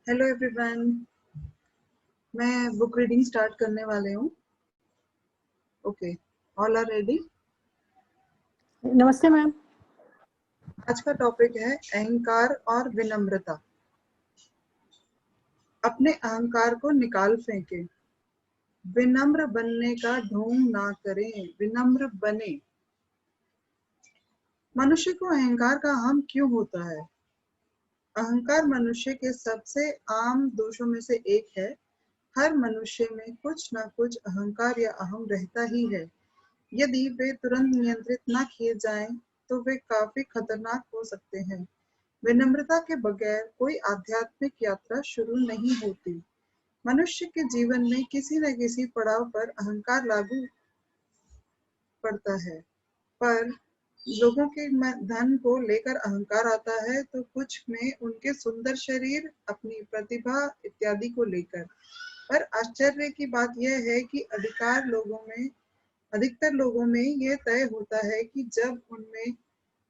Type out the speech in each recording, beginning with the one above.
Hello everyone, मैं book reading start करने वाले हूँ। Okay, all are ready? नमस्ते मैम। आज का टॉपिक है अहंकार और विनम्रता। अपने अहंकार को निकाल फेंकें, विनम्र बनने का ढोंग ना करें, विनम्र बने। मनुष्य को अहंकार का हम क्यों होता है? अहंकार मनुष्य के सबसे आम दोषों में से एक है। हर मनुष्य में कुछ न कुछ अहंकार या अहम रहता ही है। यदि वे तुरंत नियंत्रित न किए जाएं, तो वे काफी खतरनाक हो सकते हैं। विनम्रता के बगैर कोई आध्यात्मिक यात्रा शुरू नहीं होती। मनुष्य के जीवन में किसी न किसी पड़ाव पर अहंकार लागू पड़ता है, पर लोगों के धन को लेकर अहंकार आता है, तो कुछ में उनके सुंदर शरीर, अपनी प्रतिभा इत्यादि को लेकर। पर आश्चर्य की बात यह है कि अधिकतर लोगों में यह तय होता है कि जब उनमें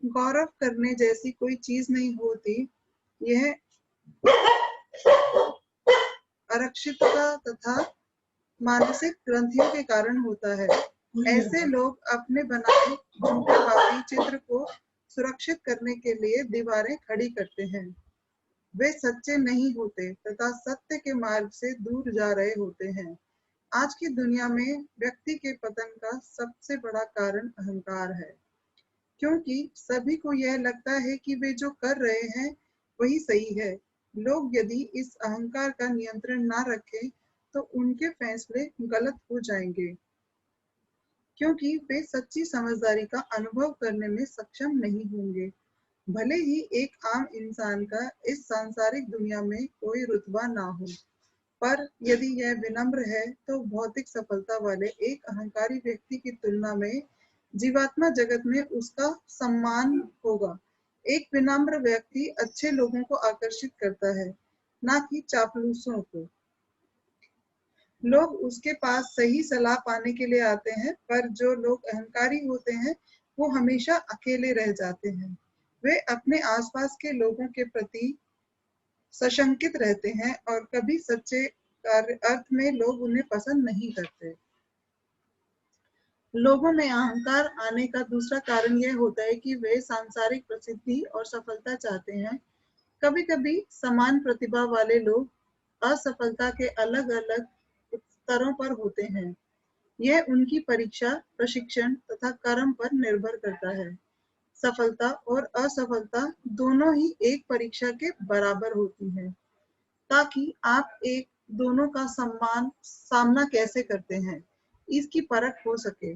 गौरव करने जैसी कोई चीज नहीं होती, यह आरक्षितता तथा मानसिक ग्रंथियों के कारण होता है। ऐसे लोग अपने बनाए झूठे चित्र को सुरक्षित करने के लिए दीवारें खड़ी करते हैं। वे सच्चे नहीं होते तथा सत्य के मार्ग से दूर जा रहे होते हैं। आज की दुनिया में व्यक्ति के पतन का सबसे बड़ा कारण अहंकार है, क्योंकि सभी को यह लगता है कि वे जो कर रहे हैं वही सही है। लोग यदि इस अहंकार का नियंत्रण ना रखें, तो उनके फैसले गलत हो जाएंगे, क्योंकि वे सच्ची समझदारी का अनुभव करने में सक्षम नहीं होंगे। भले ही एक आम इंसान का इस सांसारिक दुनिया में कोई रुतबा ना हो, पर यदि यह विनम्र है, तो भौतिक सफलता वाले एक अहंकारी व्यक्ति की तुलना में जीवात्मा जगत में उसका सम्मान होगा। एक विनम्र व्यक्ति अच्छे लोगों को आकर्षित करता है, ना कि चापलूसों को। लोग उसके पास सही सलाह पाने के लिए आते हैं, पर जो लोग अहंकारी होते हैं, वो हमेशा अकेले रह जाते हैं। वे अपने आसपास के लोगों के प्रति सशंकित रहते हैं और कभी सच्चे अर्थ में लोग उन्हें पसंद नहीं करते। लोगों में अहंकार आने का दूसरा कारण यह होता है कि वे सांसारिक प्रसिद्धि और सफलता चाहते हैं। कभी कभी समान प्रतिभा वाले लोग असफलता के अलग अलग स्तरों पर होते हैं। यह उनकी परीक्षा, प्रशिक्षण तथा कर्म पर निर्भर करता है। सफलता और असफलता दोनों ही एक परीक्षा के बराबर होती है, ताकि आप एक दोनों का सामना कैसे करते हैं, इसकी परख हो सके।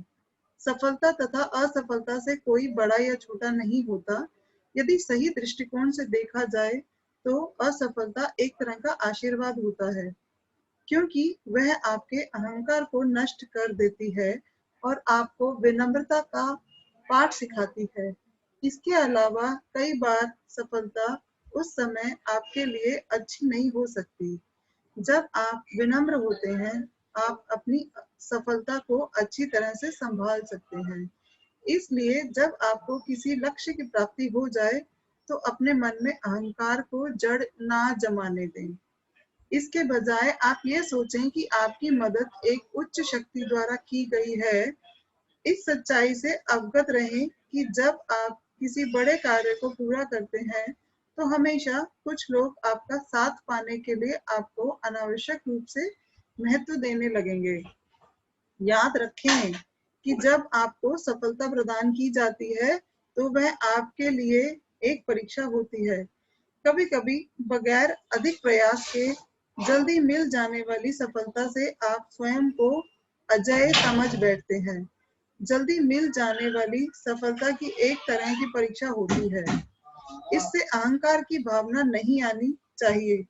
सफलता तथा असफलता से कोई बड़ा या छोटा नहीं होता। यदि सही दृष्टिकोण से देखा जाए, तो असफलता एक तरह का आशीर्वाद होता है, क्योंकि वह आपके अहंकार को नष्ट कर देती है और आपको विनम्रता का पाठ सिखाती है। इसके अलावा कई बार सफलता उस समय आपके लिए अच्छी नहीं हो सकती। जब आप विनम्र होते हैं, आप अपनी सफलता को अच्छी तरह से संभाल सकते हैं। इसलिए जब आपको किसी लक्ष्य की प्राप्ति हो जाए, तो अपने मन में अहंकार को जड़ ना जमाने दें। इसके बजाय आप ये सोचें कि आपकी मदद एक उच्च शक्ति द्वारा की गई है। इस सच्चाई से अवगत रहें कि जब आप किसी बड़े कार्य को पूरा करते हैं, तो हमेशा कुछ लोग आपका साथ पाने के लिए आपको अनावश्यक रूप से महत्व देने लगेंगे। याद रखें कि जब आपको सफलता प्रदान की जाती है, तो वह आपके लिए एक परीक्षा होती है। कभी कभी बगैर अधिक प्रयास के जल्दी मिल जाने वाली सफलता से आप स्वयं को अजेय समझ बैठते हैं। जल्दी मिल जाने वाली सफलता की एक तरह की परीक्षा होती है। इससे अहंकार की भावना नहीं आनी चाहिए।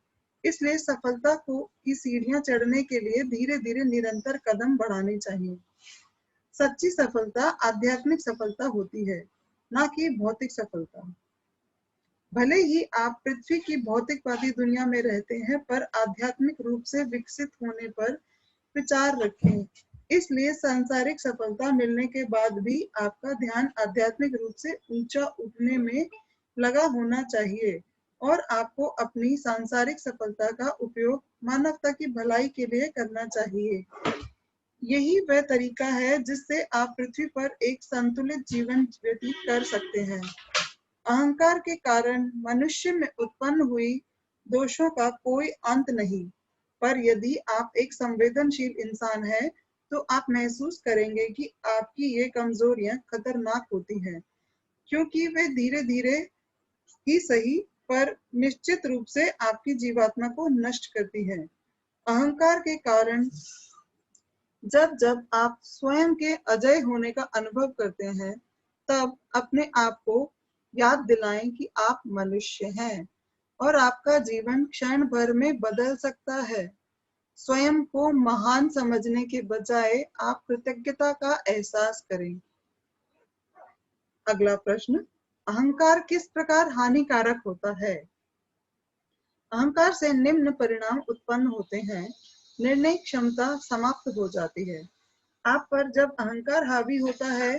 इसलिए सफलता की सीढ़ियां चढ़ने के लिए धीरे धीरे निरंतर कदम बढ़ाने चाहिए। सच्ची सफलता आध्यात्मिक सफलता होती है, ना कि भौतिक सफलता। भले ही आप पृथ्वी की भौतिकवादी दुनिया में रहते हैं, पर आध्यात्मिक रूप से विकसित होने पर विचार रखें। इसलिए सांसारिक सफलता मिलने के बाद भी आपका ध्यान आध्यात्मिक रूप से ऊंचा उठने में लगा होना चाहिए। और आपको अपनी सांसारिक सफलता का उपयोग मानवता की भलाई के लिए करना चाहिए। यही वह तरीका है जिससे आप पृथ्वी पर एक संतुलित जीवन व्यतीत कर सकते हैं। अहंकार के कारण मनुष्य में उत्पन्न हुई दोषों का कोई अंत नहीं, पर यदि आप एक संवेदनशील इंसान हैं, तो आप महसूस करेंगे कि आपकी ये कमजोरियां खतरनाक होती हैं, क्योंकि वे धीरे धीरे ही सही पर निश्चित रूप से आपकी जीवात्मा को नष्ट करती है। अहंकार के कारण जब जब आप स्वयं के अजय होने का अनुभव करते हैं, तब अपने आप को याद दिलाएं कि आप मनुष्य हैं और आपका जीवन क्षण भर में बदल सकता है। स्वयं को महान समझने के बजाय आप कृतज्ञता का एहसास करें। अगला प्रश्न, अहंकार किस प्रकार हानिकारक होता है? अहंकार से निम्न परिणाम उत्पन्न होते हैं। निर्णय क्षमता समाप्त हो जाती है। आप पर जब अहंकार हावी होता है,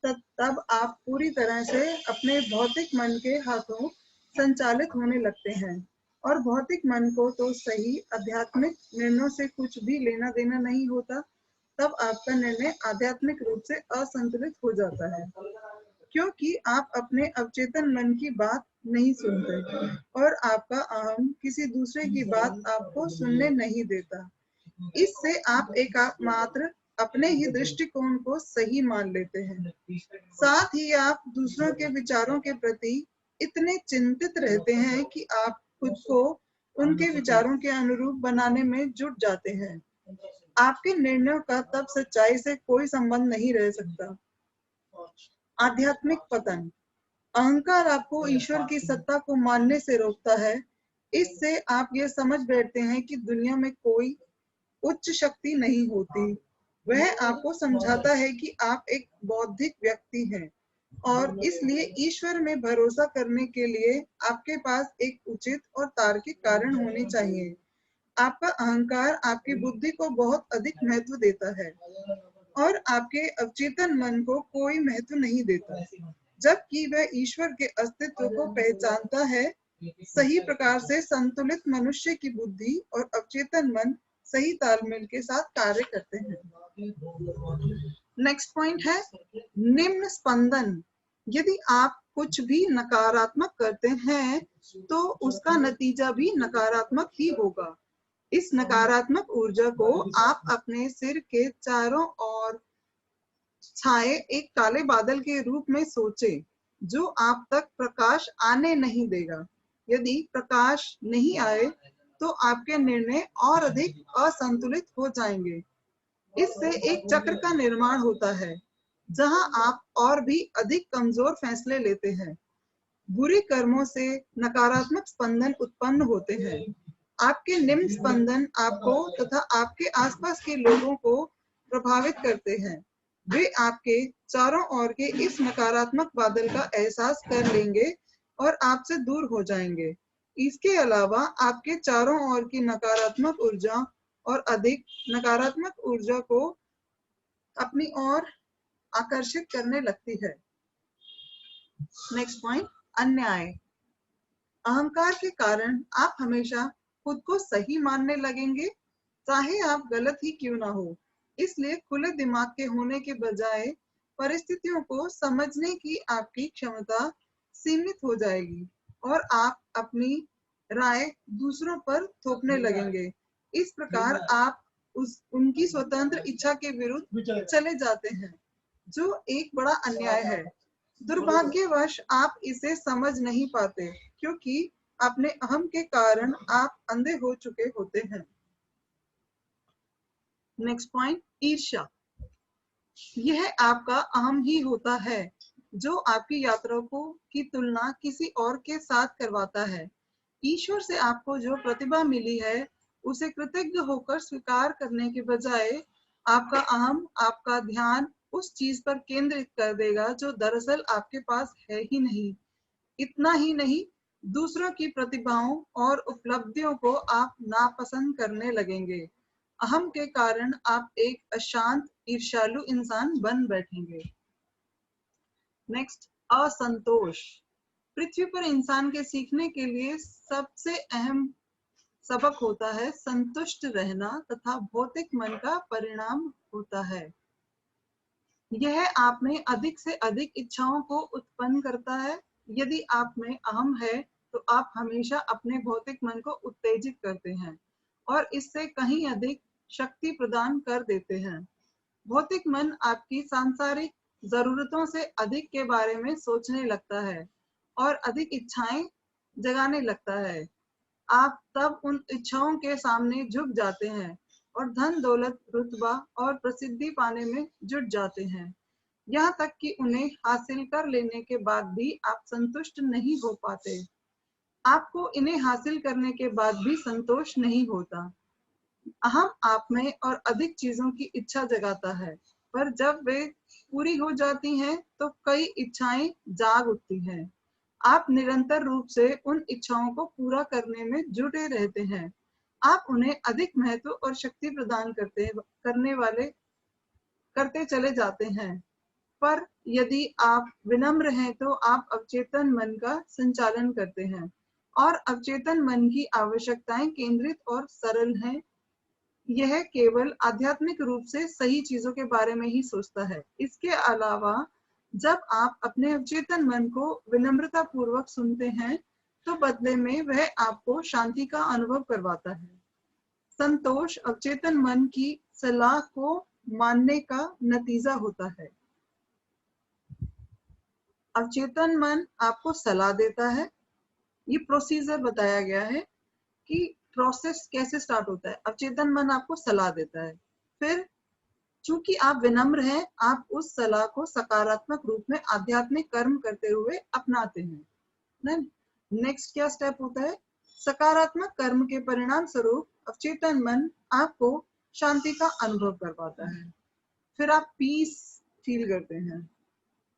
तब आप पूरी तरह से अपने भौतिक मन के हाथों संचालित होने लगते हैं, और भौतिक मन को तो सही आध्यात्मिक निर्णयों से कुछ भी लेना देना नहीं होता। तब आपका निर्णय आध्यात्मिक रूप से असंतुलित हो जाता है, क्योंकि आप अपने अवचेतन मन की बात नहीं सुनते और आपका अहम किसी दूसरे की बात आपको सुनने नहीं देता। इससे आप एकमात्र अपने ही दृष्टिकोण को सही मान लेते हैं। साथ ही आप दूसरों के विचारों के प्रति इतने चिंतित रहते हैं कि आप खुद को उनके विचारों के अनुरूप बनाने में जुट जाते हैं। आपके निर्णयों का तब सच्चाई से कोई संबंध नहीं रह सकता। आध्यात्मिक पतन, अहंकार आपको ईश्वर की सत्ता को मानने से रोकता है। इससे आप ये समझ बैठते हैं कि दुनिया में कोई उच्च शक्ति नहीं होती। वह आपको समझाता है कि आप एक बौद्धिक व्यक्ति हैं और इसलिए ईश्वर में भरोसा करने के लिए आपके पास एक उचित और तार्किक कारण होने चाहिए। आपका अहंकार आपकी बुद्धि को बहुत अधिक महत्व देता है और आपके अवचेतन मन को कोई महत्व नहीं देता, जबकि वह ईश्वर के अस्तित्व को पहचानता है। सही प्रकार से संतुलित मनुष्य की बुद्धि और अवचेतन मन सही तालमेल के साथ कार्य करते हैं। नेक्स्ट पॉइंट है निम्न स्पंदन। यदि आप कुछ भी नकारात्मक करते हैं, तो उसका नतीजा भी नकारात्मक ही होगा। इस नकारात्मक ऊर्जा को आप अपने सिर के चारों ओर छाए एक काले बादल के रूप में सोचें, जो आप तक प्रकाश आने नहीं देगा। यदि प्रकाश नहीं आए, तो आपके निर्णय और अधिक असंतुलित हो जाएंगे। इससे एक चक्र का निर्माण होता है, जहां आप और भी अधिक कमजोर फैसले लेते हैं। बुरे कर्मों से नकारात्मक स्पंदन उत्पन्न होते हैं। आपके निम्न स्पंदन आपको तथा आपके आसपास के लोगों को प्रभावित करते हैं। वे आपके चारों ओर के इस नकारात्मक बादल का एहसास कर लेंगे और आपसे दूर हो जाएंगे। इसके अलावा आपके चारों ओर की नकारात्मक ऊर्जा और अधिक नकारात्मक ऊर्जा को अपनी ओर आकर्षित करने लगती है। नेक्स्ट पॉइंट, अन्याय। अहंकार के कारण आप हमेशा खुद को सही मानने लगेंगे, चाहे आप गलत ही क्यों ना हो। इसलिए खुले दिमाग के होने के बजाय परिस्थितियों को समझने की आपकी क्षमता सीमित हो जाएगी और आप अपनी राय दूसरों पर थोपने लगेंगे। इस प्रकार आप उनकी स्वतंत्र इच्छा के विरुद्ध चले जाते हैं, जो एक बड़ा अन्याय है। दुर्भाग्यवश आप इसे समझ नहीं पाते, क्योंकि अपने अहम के कारण आप अंधे हो चुके होते हैं। नेक्स्ट पॉइंट, ईर्ष्या। यह आपका अहम ही होता है, जो आपकी यात्रा की तुलना किसी और के साथ करवाता है। ईश्वर से आपको जो प्रतिभा मिली है, उसे कृतज्ञ होकर स्वीकार करने के बजाय आपका अहम आपका ध्यान उस चीज पर केंद्रित कर देगा जो दरअसल आपके पास है ही नहीं। इतना ही नहीं, दूसरों की प्रतिभाओं और उपलब्धियों को आप नापसंद करने लगेंगे। अहम के कारण आप एक अशांत ईर्ष्यालु इंसान बन बैठेंगे। नेक्स्ट, असंतोष। पृथ्वी पर इंसान के सीखने के लिए सबसे अहम सबक होता है संतुष्ट रहना तथा भौतिक मन का परिणाम होता है। यह आप में अधिक से अधिक इच्छाओं को उत्पन्न करता है। यदि आप में अहम है तो आप हमेशा अपने भौतिक मन को उत्तेजित करते हैं और इससे कहीं अधिक शक्ति प्रदान कर देते हैं। भौतिक मन आपकी सांसारिक जरूरतों से अधिक के बारे में सोचने लगता है और अधिक इच्छाएं जगाने लगता है। आप तब उन इच्छाओं के सामने झुक जाते हैं और धन दौलत रुतबा और प्रसिद्धि पाने में जुट जाते हैं, यहाँ तक कि उन्हें हासिल कर लेने के बाद भी आप संतुष्ट नहीं हो पाते। आपको इन्हें हासिल करने के बाद भी संतोष नहीं होता। अहम आप में और अधिक चीजों की इच्छा जगाता है, पर जब वे पूरी हो जाती हैं तो कई इच्छाएं जाग उठती हैं। आप निरंतर रूप से उन इच्छाओं को पूरा करने में जुटे रहते हैं। आप उन्हें अधिक महत्व और शक्ति प्रदान करते चले जाते हैं। पर यदि आप विनम्र हैं तो आप अवचेतन मन का संचालन करते हैं और अवचेतन मन की आवश्यकताएं केंद्रित और सरल हैं। यह केवल आध्यात्मिक रूप से सही चीजों के बारे में ही सोचता है। इसके अलावा जब आप अपने अवचेतन मन को विनम्रता पूर्वक सुनते हैं तो बदले में वह आपको शांति का अनुभव करवाता है। संतोष अवचेतन मन की सलाह को मानने का नतीजा होता है। अवचेतन मन आपको सलाह देता है। ये प्रोसीजर बताया गया है कि प्रोसेस कैसे स्टार्ट होता है। अवचेतन मन आपको सलाह देता है, फिर चूंकि आप विनम्र हैं, आप उस सलाह को सकारात्मक रूप में आध्यात्मिक कर्म करते हुए अपनाते हैं। नेक्स्ट क्या स्टेप होता है? सकारात्मक कर्म के परिणाम स्वरूप अवचेतन मन आपको शांति का अनुभव करवाता है, फिर आप पीस फील करते हैं।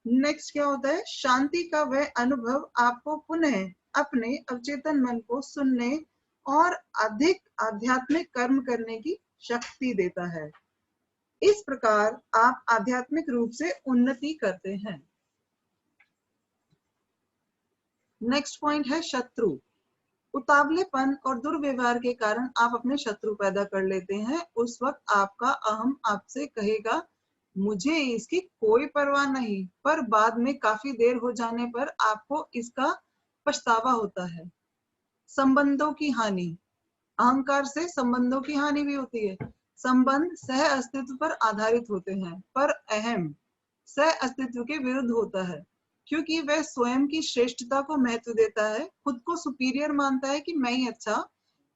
नेक्स्ट क्या होता है? शांति का वह अनुभव आपको पुनः अपने अवचेतन मन को सुनने और अधिक आध्यात्मिक कर्म करने की शक्ति देता है। इस प्रकार आप आध्यात्मिक रूप से उन्नति करते हैं। नेक्स्ट पॉइंट है शत्रु। उतावलेपन और दुर्व्यवहार के कारण आप अपने शत्रु पैदा कर लेते हैं। उस वक्त आपका अहम आपसे कहेगा मुझे इसकी कोई परवाह नहीं, पर बाद में काफी देर हो जाने पर आपको इसका पछतावा होता है। संबंधों की हानि। अहंकार से संबंधों की हानि भी होती है। संबंध सह अस्तित्व पर आधारित होते हैं, पर अहम सह अस्तित्व के विरुद्ध होता है, क्योंकि वह स्वयं की श्रेष्ठता को महत्व देता है, खुद को सुपीरियर मानता है कि मैं ही अच्छा।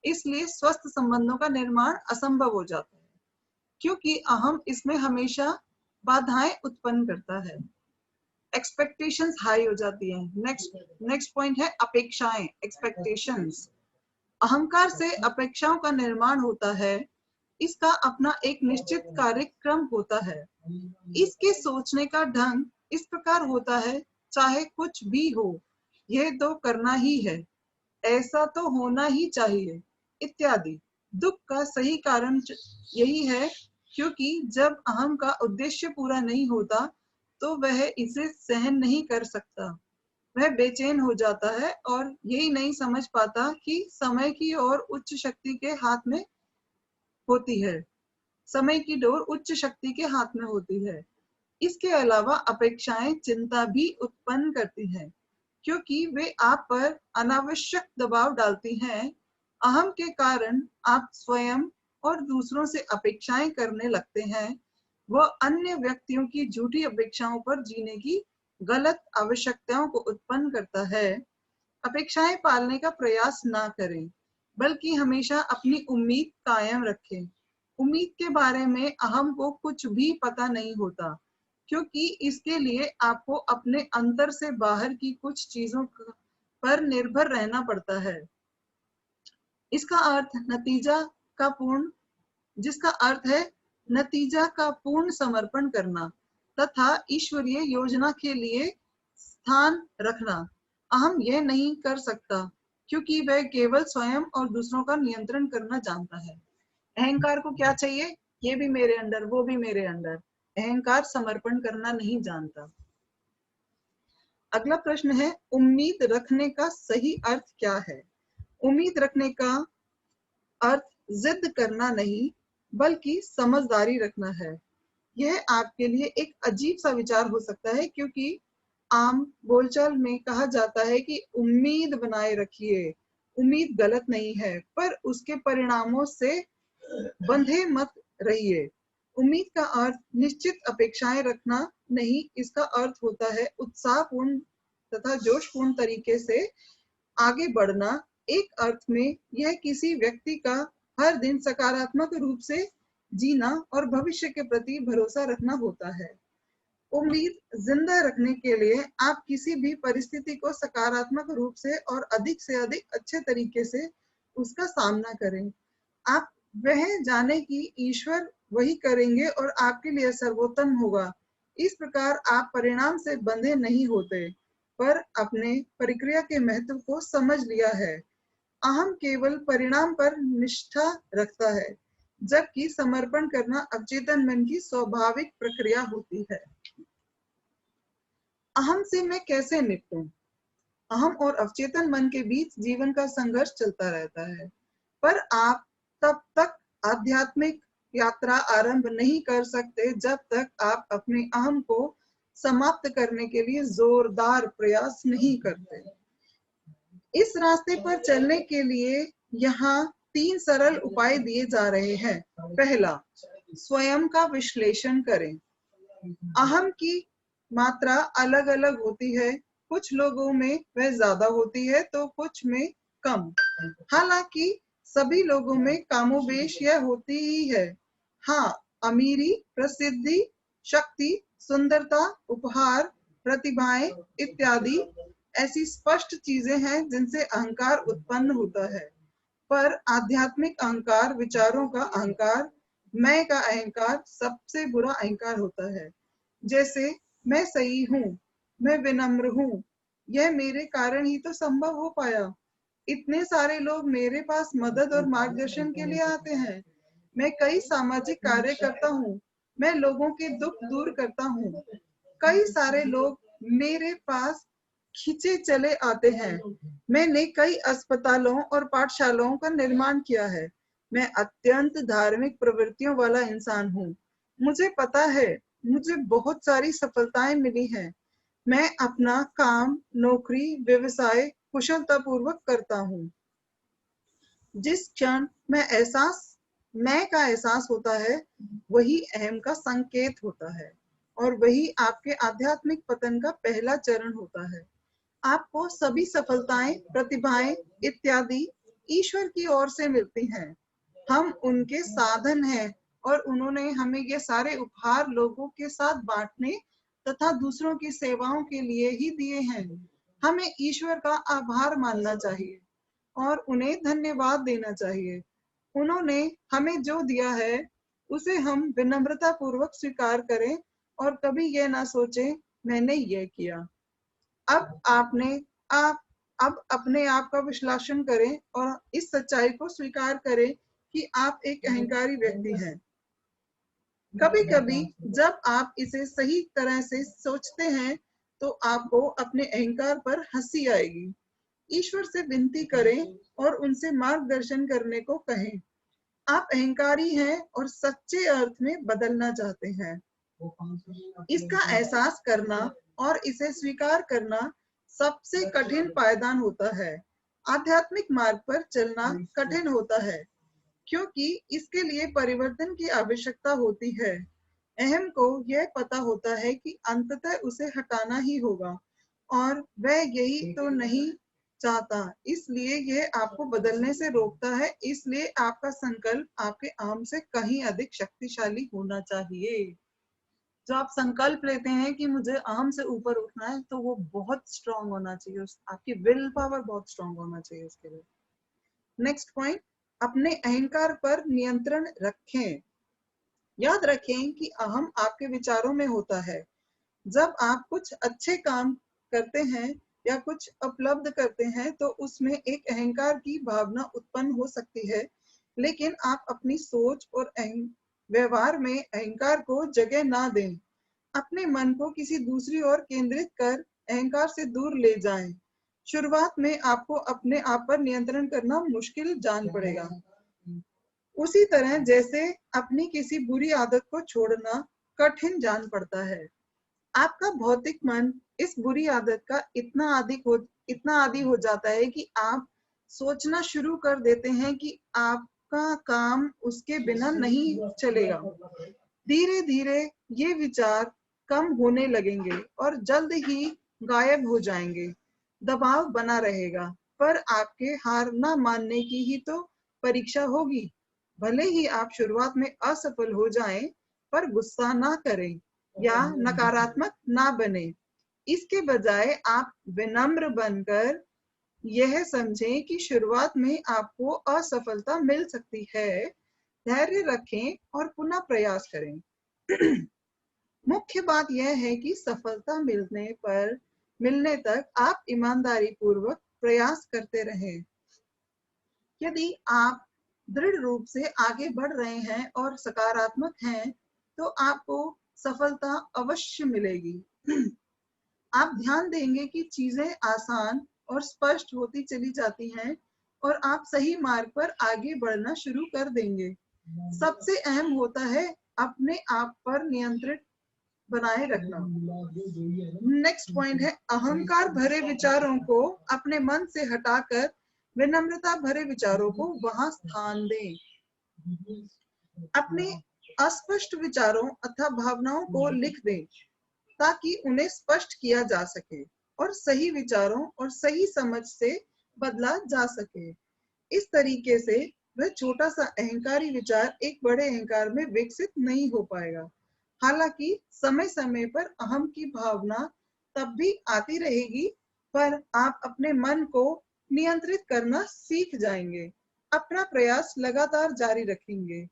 इसलिए स्वस्थ संबंधों का निर्माण असंभव हो जाता है, क्योंकि अहम इसमें हमेशा बाधाएं उत्पन्न करता है। एक्सपेक्टेशंस हाई हो जाती हैं। नेक्स्ट पॉइंट है अपेक्षाएं, एक्सपेक्टेशंस। अहंकार से अपेक्षाओं का निर्माण होता है। इसका अपना एक निश्चित कार्यक्रम होता है। इसके सोचने का ढंग इस प्रकार होता है, चाहे कुछ भी हो यह तो करना ही है, ऐसा तो होना ही चाहिए इत्यादि। दुख का सही कारण यही है, क्योंकि जब अहम का उद्देश्य पूरा नहीं होता तो वह इसे सहन नहीं कर सकता। वह बेचैन हो जाता है और यही नहीं समझ पाता कि समय की और उच्च शक्ति के हाथ में होती है। समय की डोर उच्च शक्ति के हाथ में होती है। इसके अलावा अपेक्षाएं चिंता भी उत्पन्न करती हैं, क्योंकि वे आप पर अनावश्यक दबाव डालती हैं। अहम के कारण आप स्वयं और दूसरों से अपेक्षाएं करने लगते हैं। वह अन्य व्यक्तियों की झूठी अपेक्षाओं पर जीने की गलत आवश्यकताओं को उत्पन्न करता है। अपेक्षाएं पालने का प्रयास ना करें, बल्कि हमेशा अपनी उम्मीद कायम रखें। उम्मीद के बारे में अहम को कुछ भी पता नहीं होता, क्योंकि इसके लिए आपको अपने अंतर से बाहर की कुछ चीजों पर निर्भर रहना पड़ता है। इसका अर्थ जिसका अर्थ है नतीजा का पूर्ण समर्पण करना तथा ईश्वरीय योजना के लिए स्थान रखना। अहम यह नहीं कर सकता, क्योंकि वह केवल स्वयं और दूसरों का नियंत्रण करना जानता है। अहंकार को क्या चाहिए? ये भी मेरे अंडर, वो भी मेरे अंडर। अहंकार समर्पण करना नहीं जानता। अगला प्रश्न है, उम्मीद रखने का सही अर्थ क्या है? उम्मीद रखने का अर्थ जिद करना नहीं, बल्कि समझदारी रखना है। यह आपके लिए एक अजीब सा विचार हो सकता है, क्योंकि आम बोलचाल में कहा जाता है कि उम्मीद बनाए रखिए। उम्मीद गलत नहीं है, पर उसके परिणामों से बंधे मत रहिए। उम्मीद का अर्थ निश्चित अपेक्षाएं रखना नहीं, इसका अर्थ होता है उत्साहपूर्ण तथा जोशपूर्ण तरीके से आगे बढ़ना। एक अर्थ में यह किसी व्यक्ति का हर दिन सकारात्मक रूप से जीना और भविष्य के प्रति भरोसा रखना होता है। उम्मीद जिंदा रखने के लिए आप किसी भी परिस्थिति को सकारात्मक रूप से और अधिक से अधिक अच्छे तरीके से उसका सामना करें। आप वह जाने कि ईश्वर वही करेंगे और आपके लिए सर्वोत्तम होगा। इस प्रकार आप परिणाम से बंधे नहीं होते, पर अपने प्रक्रिया के महत्व को समझ लिया है। अहम केवल परिणाम पर निष्ठा रखता है, जबकि समर्पण करना अवचेतन मन की स्वाभाविक प्रक्रिया होती है। अहम से मैं कैसे निपटूं? अहम और अवचेतन मन के बीच जीवन का संघर्ष चलता रहता है, पर आप तब तक आध्यात्मिक यात्रा आरंभ नहीं कर सकते जब तक आप अपने अहम को समाप्त करने के लिए जोरदार प्रयास नहीं करते। इस रास्ते पर चलने के लिए यहाँ 3 सरल उपाय दिए जा रहे हैं। पहला, स्वयं का विश्लेषण करें। अहम की मात्रा अलग अलग होती है, कुछ लोगों में वह ज्यादा होती है तो कुछ में कम। हालांकि सभी लोगों में कामोबेश यह होती ही है। हाँ, अमीरी, प्रसिद्धि, शक्ति, सुंदरता, उपहार, प्रतिभाएं इत्यादि ऐसी स्पष्ट चीजें हैं जिनसे अहंकार उत्पन्न होता है। पर आध्यात्मिक अहंकार, विचारों का अहंकार, मैं का अहंकार सबसे बुरा अहंकार होता है। जैसे मैं सही हूँ, मैं विनम्र हूँ, यह मेरे कारण ही तो संभव हो पाया। इतने सारे लोग मेरे पास मदद और मार्गदर्शन के लिए आते हैं। मैं कई सामाजिक कार्य करता हूँ, मैं लोगों के दुख दूर करता हूँ। कई सारे लोग मेरे पास खींचे चले आते हैं। मैंने कई अस्पतालों और पाठशालाओं का निर्माण किया है। मैं अत्यंत धार्मिक प्रवृत्तियों वाला इंसान हूँ। मुझे पता है, मुझे बहुत सारी सफलताएं मिली हैं। मैं अपना काम, नौकरी, व्यवसाय कुशलतापूर्वक करता हूँ। जिस क्षण मैं का एहसास होता है, वही अहम का संकेत होता है, और वही आपके आध्यात्मिक पतन का पहला चरण होता है। आपको सभी सफलताएं, प्रतिभाएं इत्यादि ईश्वर की ओर से मिलती हैं। हम उनके साधन हैं, और उन्होंने हमें ये सारे उपहार लोगों के साथ बांटने तथा दूसरों की सेवाओं के लिए ही दिए हैं। हमें ईश्वर का आभार मानना चाहिए और उन्हें धन्यवाद देना चाहिए। उन्होंने हमें जो दिया है उसे हम विनम्रता पूर्वक स्वीकार करें और कभी यह ना सोचें मैंने यह किया। आप अब अपने आप का विश्लेषण करें और इस सच्चाई को स्वीकार करें कि आप एक अहंकारी व्यक्ति हैं। कभी कभी जब आप इसे सही तरह से सोचते हैं तो आपको अपने अहंकार पर हंसी आएगी। ईश्वर से विनती करें और उनसे मार्गदर्शन करने को कहें। आप अहंकारी हैं और सच्चे अर्थ में बदलना चाहते हैं। इसका एहसास करना और इसे स्वीकार करना सबसे कठिन पायदान होता है। आध्यात्मिक मार्ग पर चलना कठिन होता है, क्योंकि इसके लिए परिवर्तन की आवश्यकता होती है। अहम को यह पता होता है कि अंततः उसे हटाना ही होगा, और वह यही तो नहीं चाहता, इसलिए यह आपको बदलने से रोकता है। इसलिए आपका संकल्प आपके अहम से कहीं अधिक शक्तिशाली होना चाहिए। जो आप संकल्प लेते हैं कि मुझे अहम से ऊपर उठना है, तो वो बहुत स्ट्रांग होना चाहिए, आपकी विल पावर बहुत स्ट्रांग होना चाहिए उसके लिए। नेक्स्ट पॉइंट, अपने अहंकार पर नियंत्रण रखें। याद रखें कि अहम आपके विचारों में होता है। जब आप कुछ अच्छे काम करते हैं या कुछ उपलब्ध करते हैं तो उसमें एक अहंकार की भावना उत्पन्न हो सकती है, लेकिन आप अपनी सोच और व्यवहार में अहंकार को जगह ना दें। अपने मन को किसी दूसरी ओर केंद्रित कर अहंकार से दूर ले जाएं। शुरुआत में आपको अपने आप पर नियंत्रण करना मुश्किल जान पड़ेगा, उसी तरह जैसे अपनी किसी बुरी आदत को छोड़ना कठिन जान पड़ता है। आपका भौतिक मन इस बुरी आदत का इतना आदी हो जाता है कि आप सोचना शुरू कर देते हैं कि आपका काम उसके बिना नहीं चलेगा। धीरे धीरे ये विचार कम होने लगेंगे और जल्द ही गायब हो जाएंगे। दबाव बना रहेगा, पर आपके हार ना मानने की ही तो परीक्षा होगी। भले ही आप शुरुआत में असफल हो जाएं, पर गुस्सा ना करें या नकारात्मक ना बने। इसके बजाय आप विनम्र बनकर यह समझें कि शुरुआत में आपको असफलता मिल सकती है। धैर्य रखें और पुनः प्रयास करें। मुख्य बात यह है कि सफलता मिलने तक आप ईमानदारी पूर्वक प्रयास करते रहें। यदि आप दृढ़ रूप से आगे बढ़ रहे हैं और सकारात्मक हैं, तो आपको सफलता अवश्य मिलेगी। आप ध्यान देंगे कि चीजें आसान और स्पष्ट होती चली जाती हैं और आप सही मार्ग पर आगे बढ़ना शुरू कर देंगे। सबसे अहम होता है अपने आप पर नियंत्रण बनाए रखना। नेक्स्ट पॉइंट है, अहंकार भरे विचारों को अपने मन से हटाकर विनम्रता भरे विचारों को वहां स्थान दें। अपने अस्पष्ट विचारों अथवा भावनाओं को लिख दें ताकि उन्हें स्पष्ट किया जा सके और सही विचारों और सही समझ से बदला जा सके। इस तरीके से वह छोटा सा अहंकारी विचार एक बड़े अहंकार में विकसित नहीं हो पाएगा। हालांकि समय समय पर अहम की भावना तब भी आती रहेगी, पर आप अपने मन को नियंत्रित करना सीख जाएंगे। अपना प्रयास लगातार जारी रखेंगे।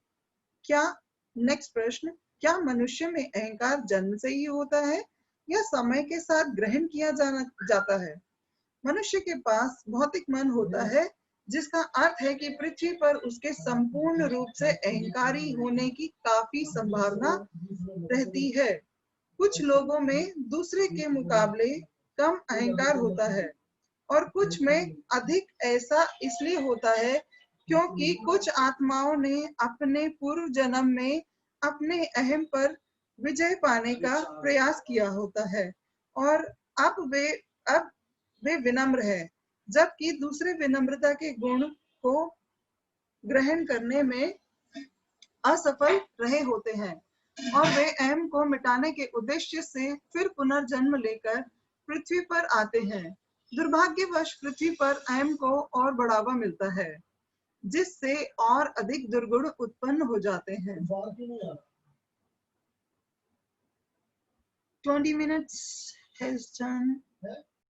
नेक्स्ट प्रश्न, क्या मनुष्य में अहंकार जन्म से ही होता है या समय के साथ ग्रहण किया जाता है? मनुष्य के पास भौतिक मन होता है, जिसका अर्थ है कि पृथ्वी पर उसके संपूर्ण रूप से अहंकारी होने की काफी संभावना रहती है। कुछ लोगों में दूसरे के मुकाबले कम अहंकार होता है और कुछ में अधिक। ऐसा इसलिए होता है क्योंकि कुछ आत्माओं ने अपने पूर्व जन्म में अपने अहम पर विजय पाने का प्रयास किया होता है और अब वे विनम्र है, जबकि दूसरे विनम्रता के गुण को ग्रहण करने में असफल रहे होते हैं और वे अहम को मिटाने के उद्देश्य से फिर पुनर्जन्म लेकर पृथ्वी पर आते हैं। दुर्भाग्यवश पृथ्वी पर अहम को और बढ़ावा मिलता है, जिससे और अधिक दुर्गुण उत्पन्न हो जाते हैं। 20 minutes has done.